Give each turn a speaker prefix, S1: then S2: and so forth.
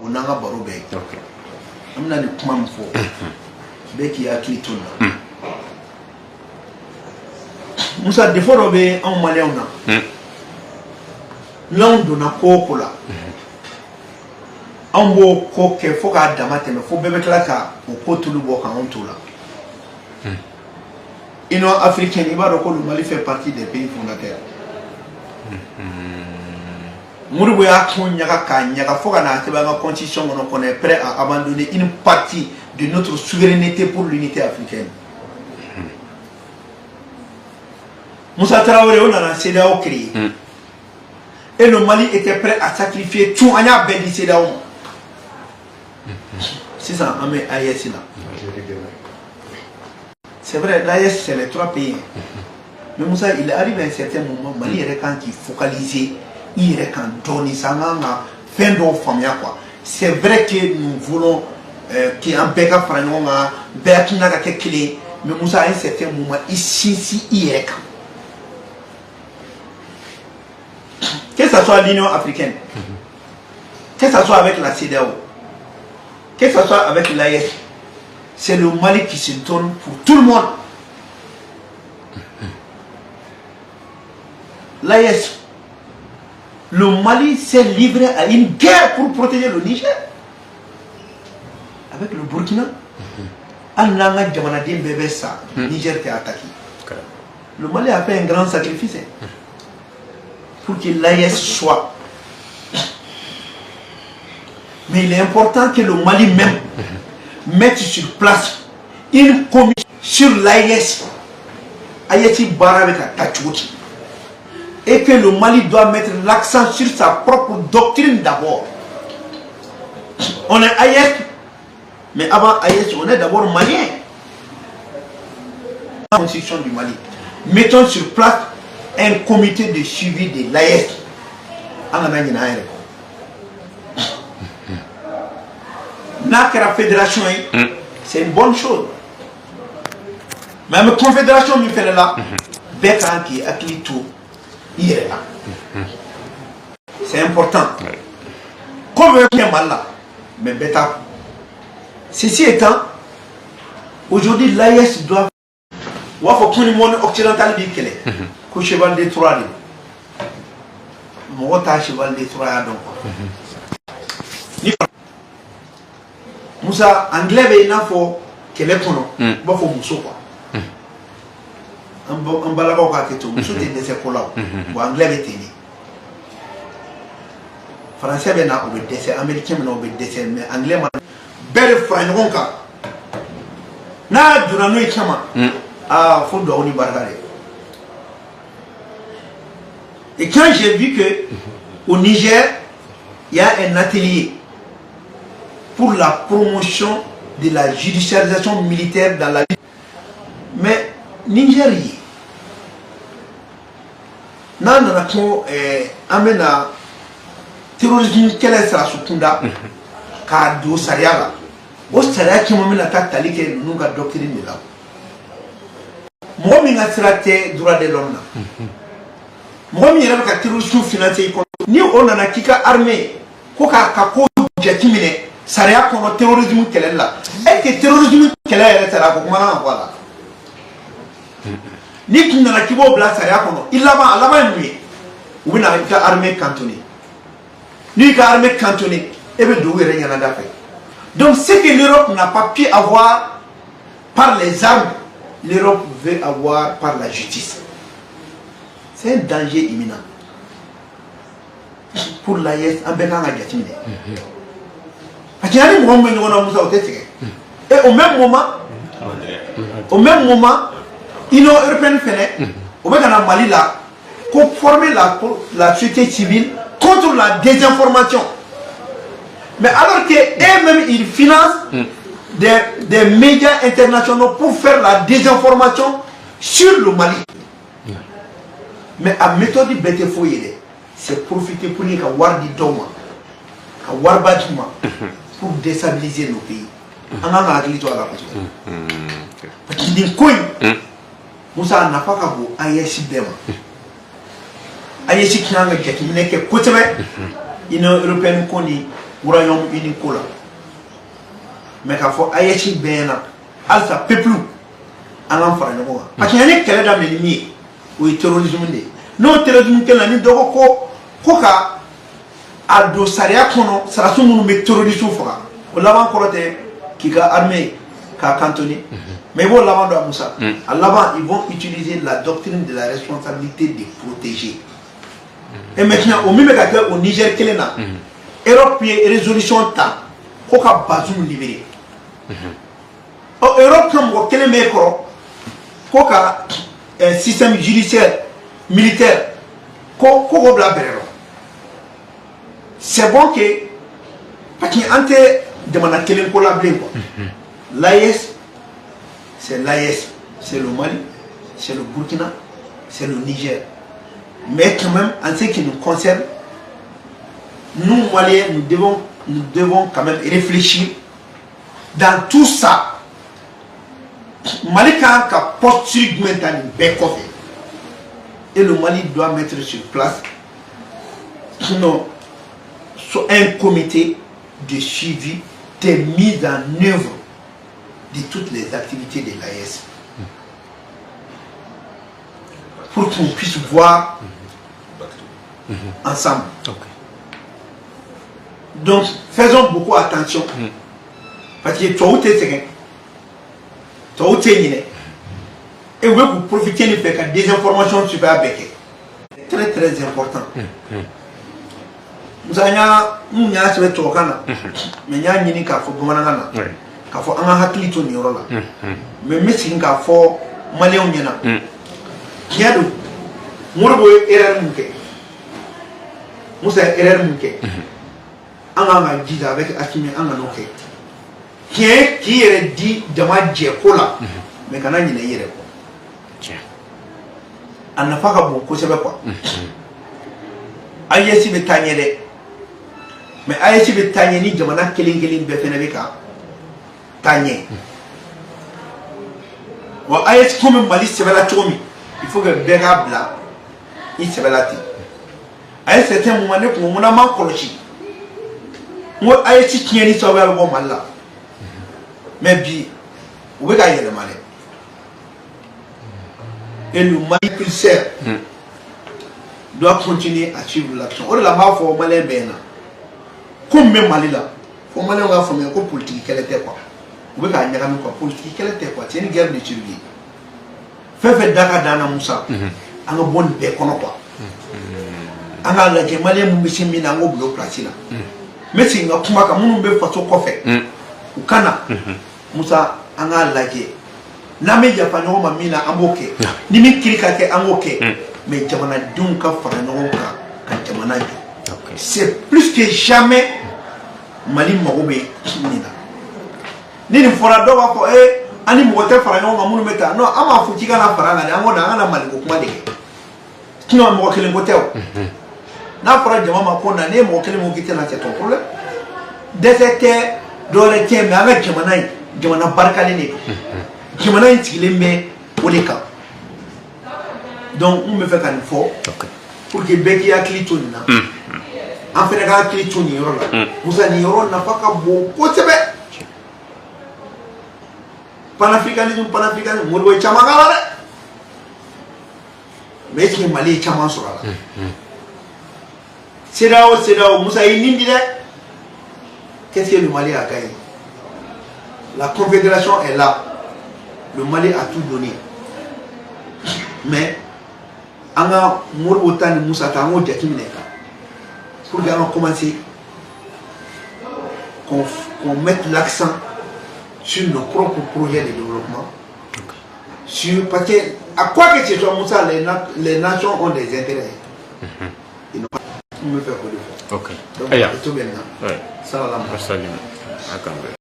S1: on a un barobé. On a le point fort. Becky a cliton. Moussa de Forobé en Maléona. L'on a cocola. On beau coque, faut qu'à damate, mais faut bébé claca ou cote le bois en tout là. Union africaine, il va reconnaître le Mali fait partie des pays fondateurs. Mourouya Nyaka Fogana, c'est la constitution qu'on est prêt à abandonner une partie de notre souveraineté pour l'unité africaine. Moussa Traoré, on a CEDEAO créé. Et le Mali était prêt à sacrifier tout en a béni CEDEAO. C'est ça, on met AES là. C'est vrai, l'AES c'est les 3 pays. Mais Moussa, il arrive à un certain moment, Mali est quand il focalise, il est quand donne ça, fin de famille quoi. C'est vrai que nous voulons qu'il y ait un béga fragnon, béga qui n'a qu'à clé, mais Moussa à un certain moment, ici, il est quand. Que ce soit l'Union africaine, que ce soit avec la CEDEAO, que ce soit avec l'AES, c'est le Mali qui se donne pour tout le monde. L'AES, le Mali s'est livré à une guerre pour protéger le Niger. Avec le Burkina, le Niger qui a attaqué. Le Mali a fait un grand sacrifice pour que l'AES soit. Mais il est important que le Mali même mette sur place une commission sur l'AES, et que le Mali doit mettre l'accent sur sa propre doctrine d'abord. On est AES, mais avant AES, on est d'abord malien. La constitution du Mali. Mettons sur place un comité de suivi de l'AES. La fédération, c'est une bonne chose. Même la confédération, il fait là, Békanki, Aklito, il est là. C'est important. Comme il y a mal là, mais bêta. Ceci étant, aujourd'hui, l'AES doit. Il faut que le monde occidental dise qu'il est. Que cheval de Troie. Mon cheval de Troie donc. Moussa, anglais, il faut qu'elle est pour nous. Il faut Moussa quoi. Un balago à Keto, Moussa est de ces colas. Ou anglais est né. Français est là, on décès, américain est décès, mais anglais, belle fine ronka. Na, Durano et Chama. Ah, faut de Oni Bargare. Et quand j'ai vu que au Niger, il y a un atelier pour la promotion de la judiciarisation militaire dans la vie. Mais Nigeria, nous avons amené le terrorisme qui est sur Sukunda, car du Sariaga. Au Sariaga qui m'a mis la tête à l'égard de la doctrine de là. Moi, je suis traité droit de l'homme. Moi, je suis un terrorisme financier. Ni on a un armée, koka kako jetimine. Saria kono terrorisme qu'elle est là. Et que terrorisme qu'elle est là, comment voilà. Ni qui n'a kibo bla saria kono. Il là-bas nuit. Ou n'a pas armée cantonnée. Ni armée cantonnée. Et bien d'où est rien à faire. Donc ce que l'Europe n'a pas pu avoir par les armes, l'Europe veut avoir par la justice. C'est un danger imminent. Pour l'AES, en Bénin à Gatimine. Et au même moment, l'Union européenne fait, au Mali là, pour former la société civile contre la désinformation. Mais alors qu'eux-mêmes, ils financent des médias internationaux pour faire la désinformation sur le Mali. Mais à méthode de foyer, c'est profiter pour les Wardi Doma, Warbadjuma, pour déstabiliser nos pays. On a un agriculteur à la position. Parce qu'il dit que Moussa n'a pas qu'à vous aïechi Bema. Aïechi qui n'a pas qu'à qui n'est que Kotebe, l'Union européenne connaît royaume unique là mais qu'a faut ayachi bena alsa peuple en enfant no parce que yani kele da menimi ou terrorisme de no terrorisme que la ni dogo ko ka aldo saria kono sara sumu me terrorisme fora o laban korote qui a armé ka cantonné mais bon l'avant de Moussa à l'avant ils vont utiliser la doctrine de la responsabilité de protéger et maintenant au même cas au Niger kelena Europe résolution ta ko ka Bazoum libéré Europe comme ko keleme ko ka système judiciaire militaire ko bla berero c'est bon que parce que ante demande kelen ko la blé quoi l'AES c'est l'AES c'est le Mali c'est le Burkina c'est le Niger mais quand même en ce qui nous concerne nous Maliens nous devons quand même réfléchir dans tout ça Mali quand poste sur et le Mali doit mettre sur place un comité de suivi de mise en œuvre de toutes les activités de l'AES pour qu'on puisse voir ensemble. Donc faisons beaucoup attention parce que toi et vous profitez de faire des informations super béquées. Très très important. Nous avons fait tout mais nous avons fait k'a fɔ an ka hakili to nin yɔrɔ la mais n bɛ segin k'a fɔ maliyɛnw ɲɛna tiɲɛ don Modibo ye erreur min kɛ Musa ye erreur min kɛ an k'an ka jija avec Assimi an ka n'o kɛ tiɲɛ k'i yɛrɛ di jama jɛko la mais kana ɲinɛ i yɛrɛ kɔ a nafa ka bon kosɛbɛ quoi AES bɛ taa ɲɛ dɛ mais AES bɛ taa ɲɛ ni jamana kelen kelen bɛɛ fɛnɛ bɛ ka Tanye. Bon, AES comme Mali c'est la chomi. Il faut que Bega bla, il se la ti. À un certain moment, on a manqué le chi. Moi, AES tient ni sauver le bon mal là. Mais bi, où est le mal? Et le Mali pulsaire doit continuer à suivre l'action. On l'a pas fait Mali bien. Comme même Mali là, faut Mali on va former un politique qu'elle était quoi. Vous voyez qu'il y a une politique, c'est une guerre de Turquie. Fait Dakar dans Moussa, on a bon de quoi. On a la Gémalie Moumissi Minango bloc placé là. Mais si on a kuma comme on veut faire ce qu'on fait, au Cana, Moussa, on a la guerre. N'amé Japano Mamina Amboke, Nimi Kirikake Amboke, mais Jamana Dunka Faranoka, quand Jamana. C'est plus que jamais Mali Marobe Nina. Ni fora do ba ko ani mo te fara no mamunu meta no ama futi kana fara na ngo na ngana mali ko kuma de kino mo kele ngo tew na fara jama ma ko na ne mo kele mo gite na c'est ton problème desete do le te me aga jama na barka ne jama na tigile me oleka donc on me fait kan fo pour que beki ya klitoni na en fait ga klitoni yoro la musa ni yoro na faka bo ko tebe panafricanisme, Modibo est chamagala. Mais est-ce que Mali est chamang sur là? C'est là où Moussa est nindi. Qu'est-ce que le Mali a gagné? La confédération est là. Le Mali a tout donné. Mais, Anga Modibo Tani Moussa Tango Djatimine. Pour que nous commencer, qu'on mette l'accent sur nos propres projets de développement. Parce que, à quoi que ce soit, Moussa, les nations ont des intérêts. Ils n'ont pas me faire quoi de faire.
S2: Ok.
S1: Donc, tout bien.
S2: Ouais.
S1: Salam.